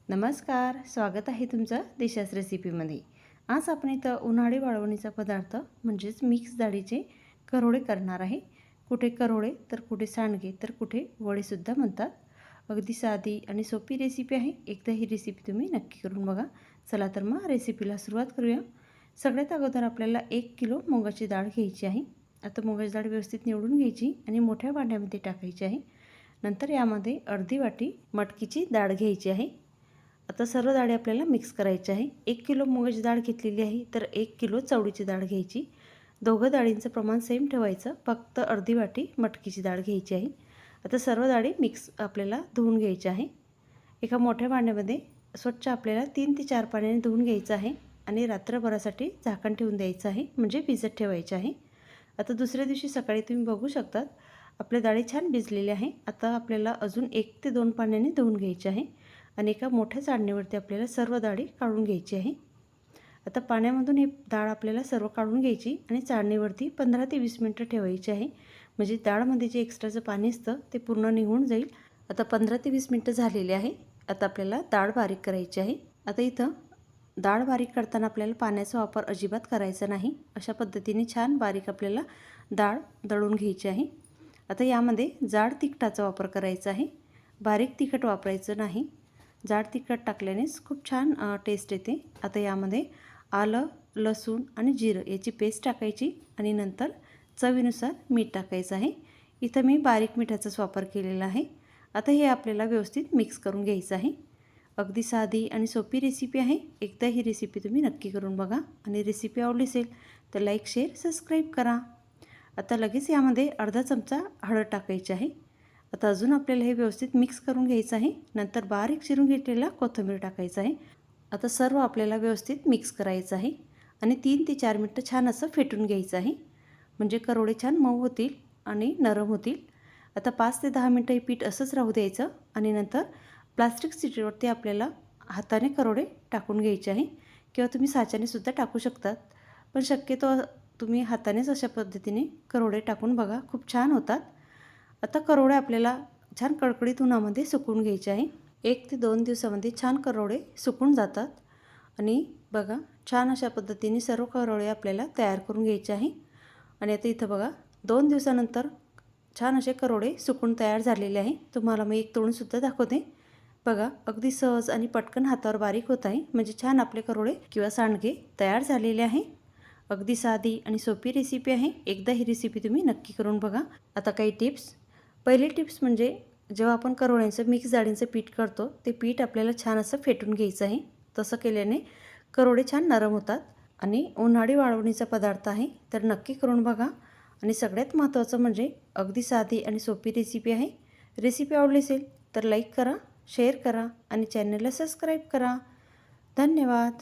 नमस्कार, स्वागत आहे तुमचं दिशाच रेसिपीमध्ये। आज आपण इथं उन्हाळी वाळवणीचा पदार्थ म्हणजेच मिक्स डाळीचे करोडे करणार आहे। कुठे करोडे तर कुठे सांडगे तर कुठे वडेसुद्धा म्हणतात। अगदी साधी आणि सोपी रेसिपी आहे। एकदा ही रेसिपी तुम्ही नक्की करून बघा। चला तर मग रेसिपीला सुरुवात करूया। सगळ्यात अगोदर आपल्याला 1 किलो मुगाची डाळ घ्यायची आहे। आता मुगाची डाळ व्यवस्थित निवडून घ्यायची आणि मोठ्या भांड्यामध्ये टाकायची आहे। नंतर यामध्ये अर्धी वाटी मटकीची डाळ घ्यायची आहे। आता सर्व डाळी आपल्याला मिक्स करायची आहे। 1 किलो मुगाची डाळ घेतलेली आहे तर 1 किलो चवळीची डाळ घ्यायची। दोघं डाळींचं प्रमाण सेम ठेवायचं, फक्त अर्धी वाटी मटकीची डाळ घ्यायची आहे। आता सर्व डाळी मिक्स आपल्याला धुवून घ्यायची आहे। एका मोठ्या भांड्यामध्ये स्वच्छ आपल्याला 3 ते 4 पाण्याने धुवून घ्यायचं आहे आणि रात्रभरासाठी झाकण ठेवून द्यायचं आहे, म्हणजे भिजत ठेवायचे आहे। आता दुसऱ्या दिवशी सकाळी तुम्ही बघू शकतात आपल्या डाळी छान भिजलेल्या आहे। आता आपल्याला अजून 1 ते 2 पाण्याने धुवून घ्यायचे आहे आणि एका मोठ्या चाळणीवरती आपल्याला सर्व डाळी काढून घ्यायची आहे। आता पाण्यामधून ही डाळ आपल्याला सर्व काढून घ्यायची आणि चाळणीवरती 15 ते 20 मिनिटं ठेवायची आहे, म्हणजे डाळमध्ये जे एक्स्ट्राचं पाणी असतं ते पूर्ण निघून जाईल। आता 15 ते 20 मिनिटं झालेली आहे। आता आपल्याला डाळ बारीक करायची आहे। आता इथं डाळ बारीक करताना आपल्याला पाण्याचा वापर अजिबात करायचा नाही। अशा पद्धतीने छान बारीक आपल्याला डाळ दळून घ्यायची आहे। आता यामध्ये जाड तिखटाचा वापर करायचा आहे, बारीक तिखट वापरायचं नाही। जाड तिखट टाकल्यानेच खूप छान टेस्ट येते। आता यामध्ये आलं, लसूण आणि जिरं याची पेस्ट टाकायची आणि नंतर चवीनुसार मीठ टाकायचं आहे। इथं मी बारीक मिठाचाच वापर केलेला आहे। आता हे आपल्याला व्यवस्थित मिक्स करून घ्यायचं आहे। अगदी साधी आणि सोपी रेसिपी आहे। एकदा ही रेसिपी तुम्ही नक्की करून बघा आणि रेसिपी आवडली असेल तर लाईक, शेअर, सबस्क्राईब करा। आता लगेच यामध्ये अर्धा चमचा हळद टाकायची आहे। आता अजून आपल्याला हे व्यवस्थित मिक्स करून घ्यायचं आहे। नंतर बारीक चिरून घेतलेला कोथिंबीर टाकायचं आहे। आता सर्व आपल्याला व्यवस्थित मिक्स करायचं आहे आणि 3 ते 4 मिनिटं छान असं फेटून घ्यायचं आहे, म्हणजे करोडे छान मऊ होतील आणि नरम होतील। आता 5 ते 10 मिनिटं हे पीठ असंच राहू द्यायचं आणि नंतर प्लास्टिक शीटवरती आपल्याला हाताने करोडे टाकून घ्यायचे आहे, किंवा तुम्ही साच्याने सुद्धा टाकू शकतात, पण शक्यतो तुम्ही हातानेच अशा पद्धतीने करोडे टाकून बघा, खूप छान होतात। आता करोडे आपल्याला छान कडकडीत उन्हामध्ये सुकवून घ्यायचे आहे। 1 ते 2 दिवसामध्ये छान करोडे सुकून जातात आणि बघा छान अशा पद्धतीने सर्व करोडे आपल्याला तयार करून घ्यायचे आहे। आणि आता इथं बघा 2 दिवसानंतर छान असे करोडे सुकून तयार झालेले आहे। तुम्हाला मी एक तोडूनसुद्धा दाखवते। बघा अगदी सहज आणि पटकन हातावर बारीक होत आहे, म्हणजे छान आपले करोडे किंवा सांडगे तयार झालेले आहे। अगदी साधी आणि सोपी रेसिपी आहे। एकदा ही रेसिपी तुम्ही नक्की करून बघा। आता काही टिप्स। पहिली टिप्स म्हणजे जेव्हा आपण करोड्यांचं मिक्स डाळींचं पीठ करतो ते पीठ आपल्याला छान असं फेटून घ्यायचं आहे। तसं केल्याने करोडे छान नरम होतात आणि उन्हाळी वाळवणीचा पदार्थ आहे, तर नक्की करून बघा। आणि सगळ्यात महत्त्वाचं म्हणजे अगदी साधी आणि सोपी रेसिपी आहे। रेसिपी आवडली असेल तर लाईक करा, शेअर करा आणि चॅनलला सबस्क्राईब करा। धन्यवाद।